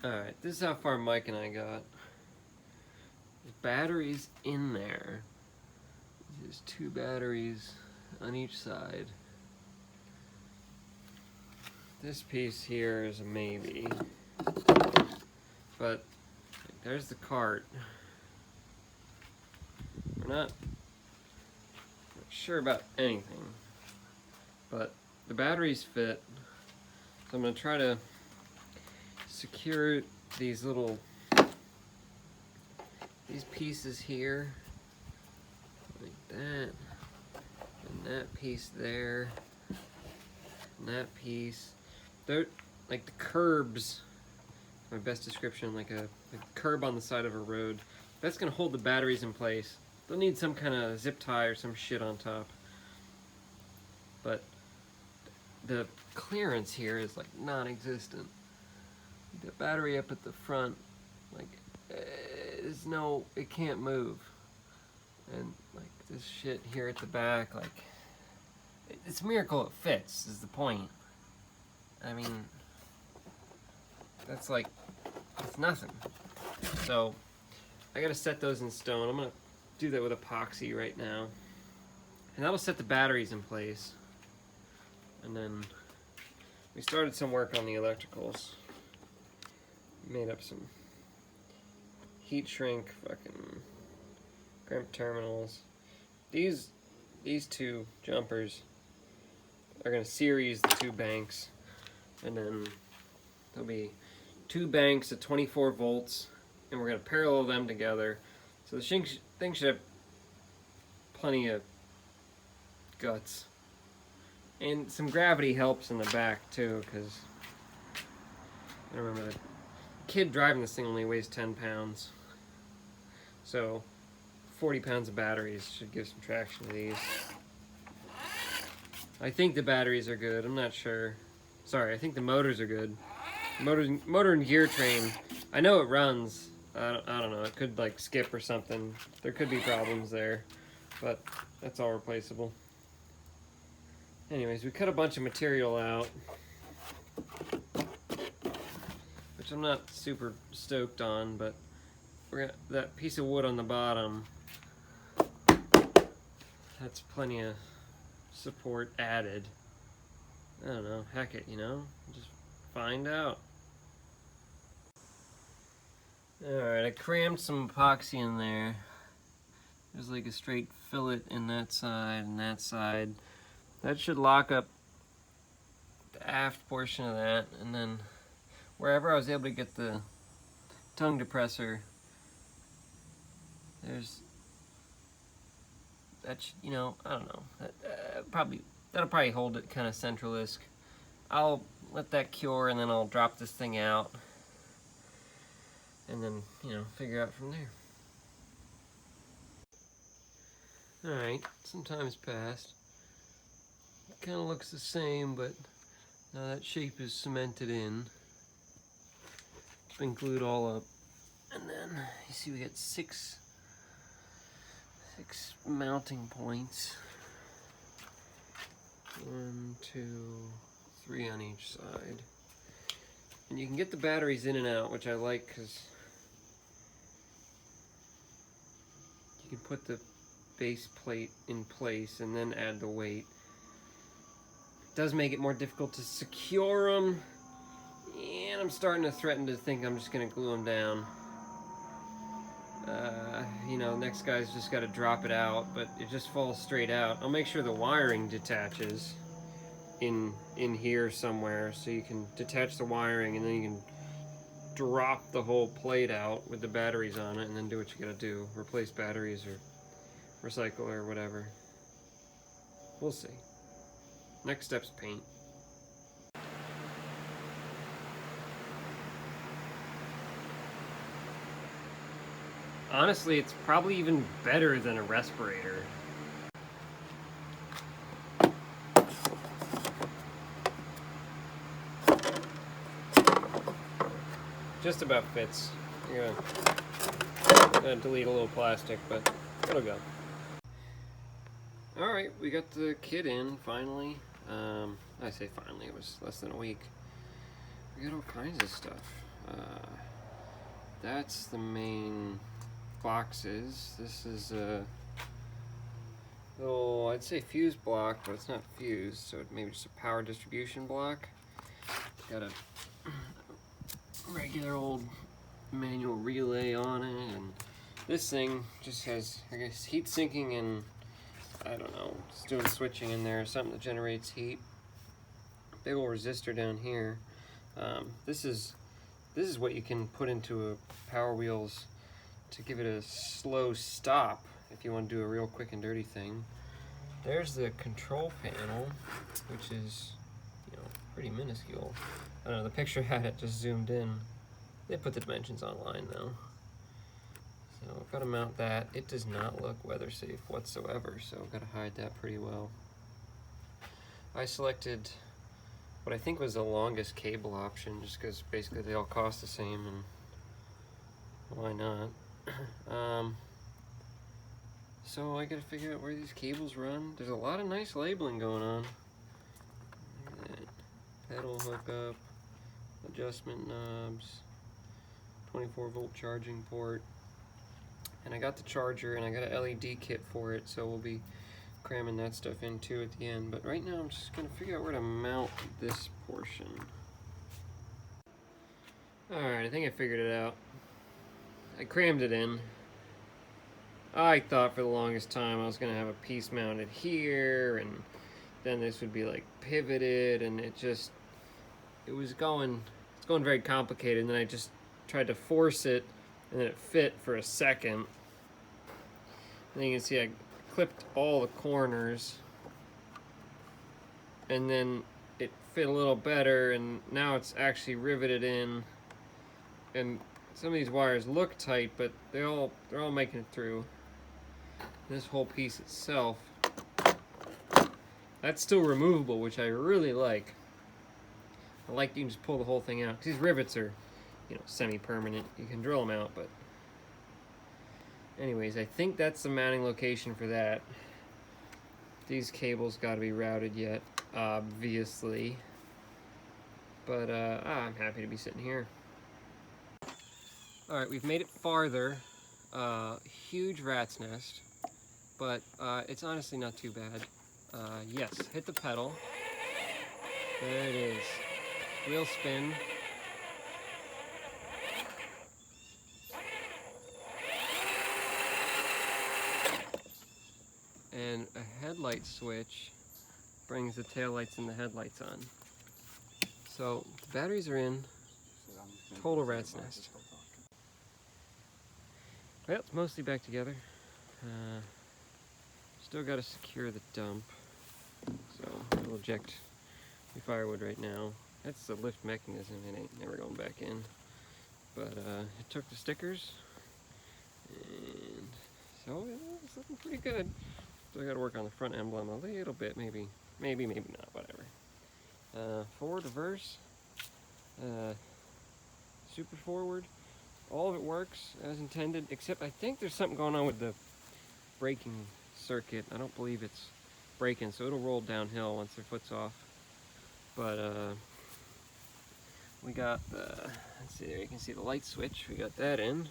Alright, this is how far Mike and I got. There's batteries in there. There's 2 batteries on each side. This piece here is a maybe. But there's the cart. We're not sure about anything. But the batteries fit. So I'm going to try to secure these pieces here like that, and that piece there, and that piece. They're like the curbs, my best description, like a curb on the side of a road. That's gonna hold the batteries in place. They'll need some kind of zip tie or some shit on top, but the clearance here is like non-existent. The battery up at the front, like, it can't move. And like this shit here at the back, like, it's a miracle it fits, is the point. I mean, that's like, it's nothing. So, I gotta set those in stone. I'm gonna do that with epoxy right now. And that'll set the batteries in place. And then, we started some work on the electricals. Made up some heat shrink fucking crimp terminals. These 2 jumpers are gonna series the 2 banks, and then there'll be 2 banks at 24 volts, and we're gonna parallel them together. So the thing should have plenty of guts, and some gravity helps in the back too, because I remember the kid driving this thing only weighs 10 pounds. So 40 pounds of batteries should give some traction to these. I think the batteries are good. I'm not sure. Sorry, I think the motors are good. Motor and gear train. I know it runs. I don't know. It could like skip or something. There could be problems there, but that's all replaceable. Anyways, we cut a bunch of material out, which I'm not super stoked on, but that piece of wood on the bottom, that's plenty of support added. I don't know, heck it, just find out. Alright, I crammed some epoxy in there. There's like a straight fillet in that side and that side. That should lock up the aft portion of that, and then wherever I was able to get the tongue depressor, there's that I don't know. That'll probably hold it kind of central-isk. I'll let that cure, and then I'll drop this thing out, and then figure out from there. All right, some time's passed. It kind of looks the same, but now that shape is cemented in. It's been glued all up. And then, you see we got six mounting points. 1, 2, 3 on each side. And you can get the batteries in and out, which I like because you can put the base plate in place and then add the weight. It does make it more difficult to secure them, and I'm starting to threaten to think I'm just going to glue them down. Next guy's just got to drop it out, but it just falls straight out. I'll make sure the wiring detaches in here somewhere, so you can detach the wiring, and then you can drop the whole plate out with the batteries on it, and then do what you gotta do. Replace batteries or recycle or whatever. We'll see. Next step's paint. Honestly, it's probably even better than a respirator. Just about fits. You're gonna delete a little plastic, but it'll go. Alright, we got the kit in, finally. I say finally, it was less than a week. We got all kinds of stuff. That's the main boxes. This is a little, I'd say fuse block, but it's not fused, so maybe just a power distribution block. Got a regular old manual relay on it, and this thing just has, I guess, heat sinking and I don't know, just doing switching in there, something that generates heat. Big old resistor down here. This is what you can put into a Power Wheels to give it a slow stop if you want to do a real quick and dirty thing. There's the control panel, which is, you know, pretty minuscule. I don't know, the picture had it just zoomed in. They put the dimensions online though. So I've got to mount that. It does not look weather safe whatsoever, so I've got to hide that pretty well. I selected what I think was the longest cable option, just because basically they all cost the same, and why not? So I gotta figure out where these cables run. There's a lot of nice labeling going on. Look at that. Pedal hookup, adjustment knobs, 24-volt charging port, and I got the charger and I got an LED kit for it, so we'll be cramming that stuff in too at the end. But right now I'm just gonna figure out where to mount this portion. Alright, I think I figured it out. I crammed it in. I thought for the longest time I was gonna have a piece mounted here, and then this would be like pivoted, and it's going very complicated, and then I just tried to force it, and then it fit for a second. And you can see I clipped all the corners, and then it fit a little better, and now it's actually riveted in, and some of these wires look tight, but they're all making it through. This whole piece itself, that's still removable, which I really like. I like you can just pull the whole thing out, because these rivets are, you know, semi-permanent. You can drill them out, but anyways, I think that's the mounting location for that. These cables got to be routed yet, obviously, but I'm happy to be sitting here. All right, we've made it farther. Huge rat's nest, but it's honestly not too bad. Yes, hit the pedal. There it is. Wheel spin. And a headlight switch brings the taillights and the headlights on. So the batteries are in. Total rat's nest. Well, it's mostly back together. Still got to secure the dump. So I'll eject the firewood right now. That's the lift mechanism. It ain't never going back in. But it took the stickers, and so it's looking pretty good. Still got to work on the front emblem a little bit, maybe not, whatever. Forward, reverse, super forward, all of it works as intended, except I think there's something going on with the braking circuit. I don't believe it's braking, so it'll roll downhill once their foot's off. But we got the, let's see there, you can see the light switch, we got that in.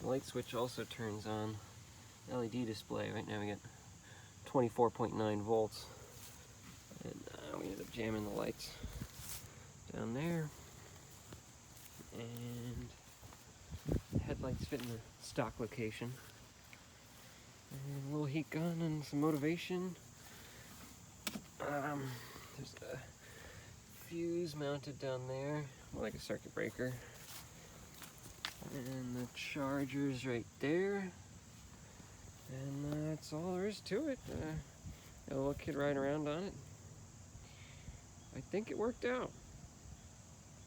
The light switch also turns on LED display. Right now we got 24.9 volts, and we ended up jamming the lights down there, and the headlights fit in the stock location, and a little heat gun and some motivation. There's a fuse mounted down there, more like a circuit breaker, and the charger's right there. And that's all there is to it. Got a little kid riding around on it. I think it worked out.